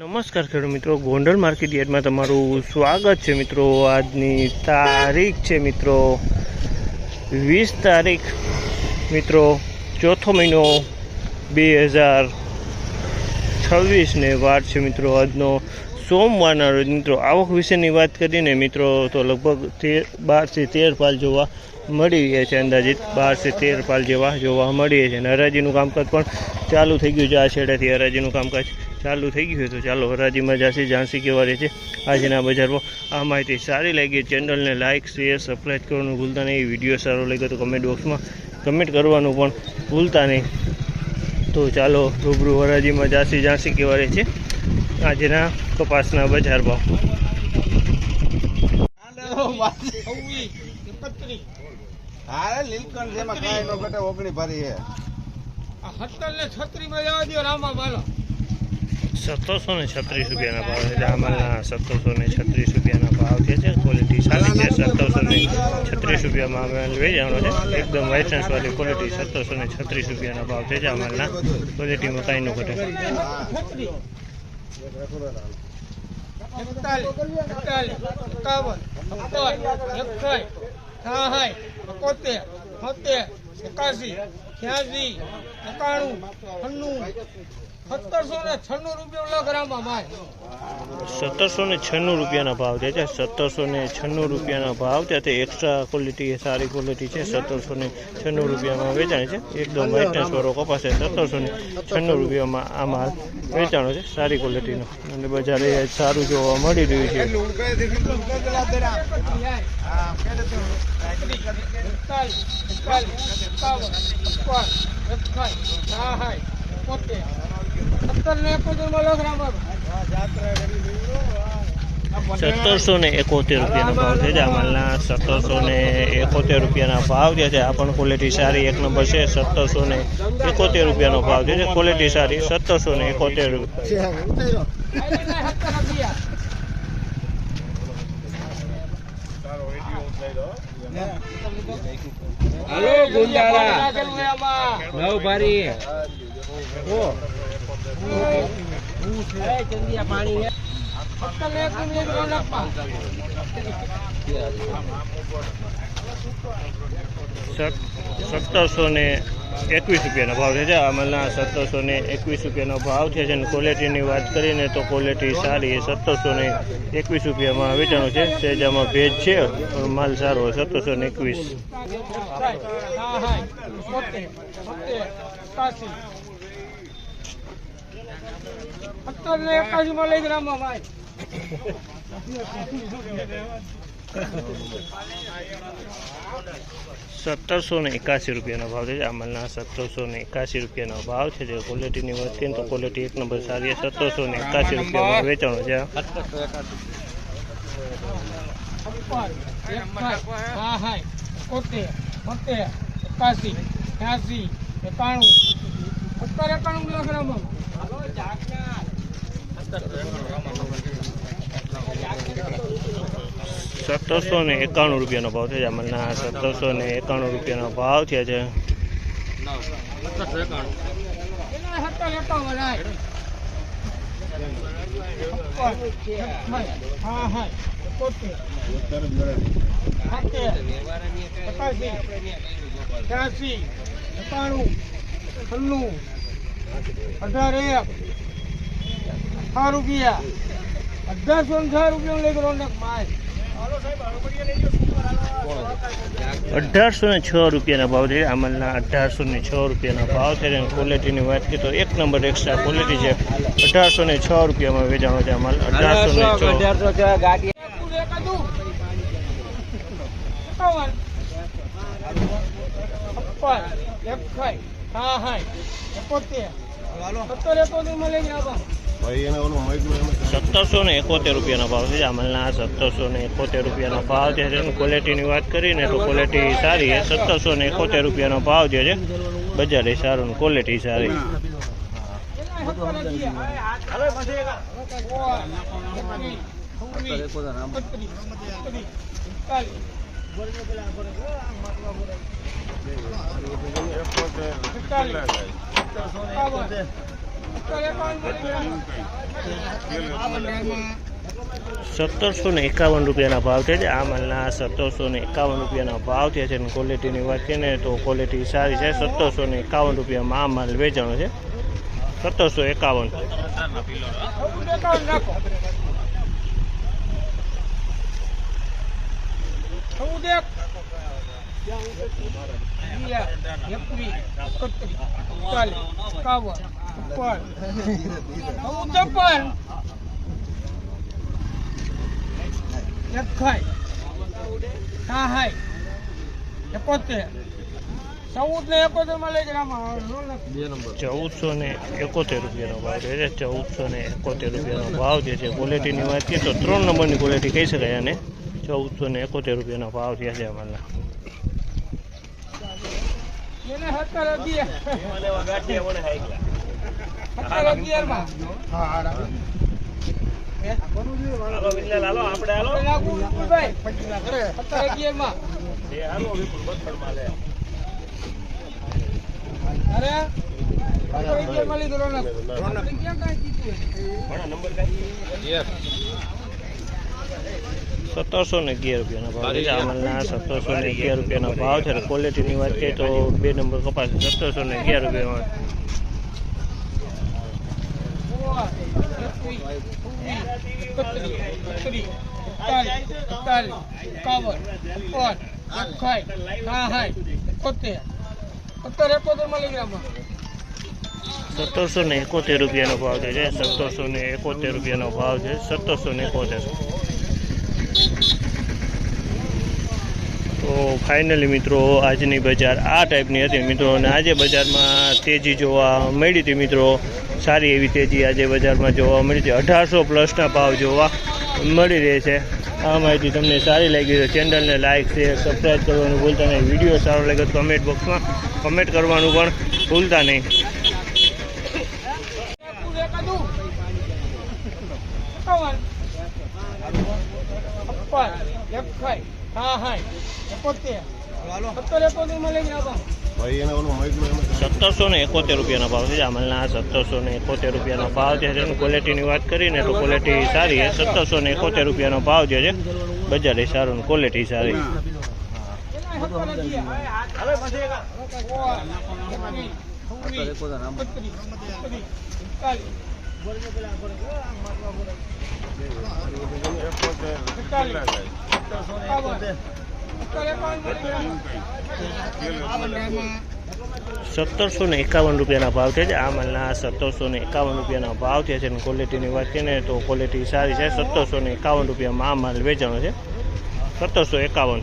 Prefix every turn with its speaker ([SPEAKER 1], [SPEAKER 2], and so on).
[SPEAKER 1] નમસ્કાર ખેડૂત મિત્રો, ગોંડલ માર્કેટ યાર્ડમાં તમારું સ્વાગત છે મિત્રો। આજની તારીખ છે મિત્રો 20 તારીખ મિત્રો, ચોથો મહિનો 2026 ને વાર છે મિત્રો આજનો સોમવારના રોજ મિત્રો। આવક વિશેની વાત કરીને મિત્રો તો લગભગ 12 થી 13 પાલ જોવા મળી રહ્યા છે, અંદાજિત 12 થી 13 પાલ જેવા જોવા મળી રહ્યા છે। અને હરાજીનું કામકાજ પણ ચાલુ થઈ ગયું છે। આ છેડેથી હરાજીનું કામકાજ ચાલુ થઈ ગયું તો ચાલો હરાજીમાં જાણસી કેવા રહે છે આજના બજારમાં। આ માહિતી સારી લાગી ચેનલને લાઇક શેર સબસ્ક્રાઈબ કરવાનું ભૂલતા નહીં। વિડીયો સારો લાગ્યો તો કમેન્ટ બોક્સમાં કમેન્ટ કરવાનું પણ ભૂલતા નહીં। તો ચાલો રૂબરૂ હરાજીમાં જાણસી કેવા રહે છે આજના કપાસના બજાર ભાવ। ₹1736 રૂપિયાના ભાવ છે। આમાંના ₹1736 રૂપિયાના ભાવ છે। ક્વોલિટી સારી છે। ₹1736 રૂપિયામાં માલ વેચાણો છે। એકદમ વાઇટનેસ વાળી ક્વોલિટી। ₹1736 રૂપિયાના ભાવ છે। આમાંના ક્વોલિટીમાં કાંઈ ન ઘટે। ₹1796 રૂપિયાના ભાવ છે। ₹1796 રૂપિયાના ભાવ છે। તે એક્સ્ટ્રા ક્વોલિટી સારી ક્વોલિટી છે। ₹1796 રૂપિયામાં વેચાણ છે। એકદમ વાઇટનેસ વાળો કપાસ છે। ₹1796 રૂપિયામાં આ માલ વેચાણો છે સારી ક્વોલિટીનો। અને બજારે સારું જોવા મળી રહ્યું છે। ₹1771 રૂપિયાનો ભાવ છે। આ માલના ₹1771 રૂપિયાના ભાવ જે છે આ પણ ક્વોલિટી સારી એક નંબર છે। ₹1771 રૂપિયાનો ભાવ છે। ક્વોલિટી સારી। ₹1771 રૂપિયા।
[SPEAKER 2] हेलो गुंडारा नव भारी ओ है चंदिया पानी है
[SPEAKER 1] 1721 રૂપિયાનો ભાવ છે। આમાંના 1721 રૂપિયાનો ભાવ છે। ક્વોલિટીની વાત કરીને તો ક્વોલિટી સારી। 1721 રૂપિયામાં વેચાણું છે। સેજામાં ભેજ છે, માલ સારો। 1721 ₹1781 રૂપિયાનો ભાવ છે। આમાંના 1781 રૂપિયાનો ભાવ છે। ક્વોલિટીની વાત કરીએ તો ક્વોલિટી એક નંબર સારી। 1781 રૂપિયામાં વેચાણો છે। ₹1791 રૂપિયાનો ભાવ છે। આમાંના 1791 રૂપિયાનો ભાવ થયા છે। ₹1806 રૂપિયાના ભાવ છે। આમાંના 1806 રૂપિયાના ભાવ છે। ક્વોલિટીની વાત કરીએ તો એક નંબર એક્સ્ટ્રા ક્વોલિટી છે। 1806 રૂપિયામાં વેચાણો છે। માલ 1806 ₹1771 રૂપિયાનો ભાવ છે। આમાંના 1771 રૂપિયાનો ભાવ છે। ક્વોલિટીની વાત કરીને તો ક્વોલિટી સારી। 1771 રૂપિયાનો ભાવ જે છે બજારે સારું, ક્વોલિટી સારી। ₹1751 રૂપિયાના ભાવ થયા છે. આ માલના ₹1751 રૂપિયાના ભાવ થયા છે. અને ક્વોલિટીની વાત કરીએ ને તો ક્વોલિટી સારી છે. ₹1751 રૂપિયામાં આ માલ વેચાણો છે. 1751. ₹1471 રૂપિયાનો ભાવ છે. ₹1471 રૂપિયાનો ભાવ જે છે. ક્વોલિટીની વાત કરીએ તો 3 નંબરની ક્વોલિટી કહી શકાય. અને ₹1471 રૂપિયાના ભાવ થયા છે અમારા. ₹1711 રૂપિયાના ભાવ છે. આમલના ₹1711 રૂપિયાનો ભાવ છે. ક્વોલિટીની વાત કરીએ તો 2 નંબર કપાસ ₹1711 રૂપિયામાં. ₹1771 રૂપિયાનો ભાવ છે. ₹1771 રૂપિયાનો ભાવ છે. 1771. તો ફાઇનલી મિત્રો આજની બજાર આ ટાઈપની હતી મિત્રો. અને આજે બજારમાં તેજી જોવા મળી હતી મિત્રો. સારી એવી તેજી આજે બજારમાં જોવા મળી હતી. 1800+ ભાવ જોવા મળી રહે છે. આ માહિતી તમને સારી લાગી તો ચેનલને લાઇક શેર સબસ્ક્રાઈબ કરવાનું ભૂલતા નહીં. વિડીયો સારો લાગે તો કમેન્ટ બોક્સમાં કમેન્ટ કરવાનું પણ ભૂલતા નહીં. ₹1771 રૂપિયાનો ભાવ છે. અમલના ₹1771 રૂપિયાનો ભાવ છે. ક્વોલિટીની વાત કરીને તો ક્વોલિટી સારી છે. ₹1771 રૂપિયાનો ભાવ જે છે. બજાર એ સારું, ક્વોલિટી સારી. ₹1751 રૂપિયાના ભાવ છે. આ માલના ₹1751 રૂપિયાના ભાવ થયા છે. અને ક્વોલિટીની વાત કરીએ ને તો ક્વોલિટી સારી છે. ₹1751 રૂપિયામાં આ માલ વેચાણો છે. 1751.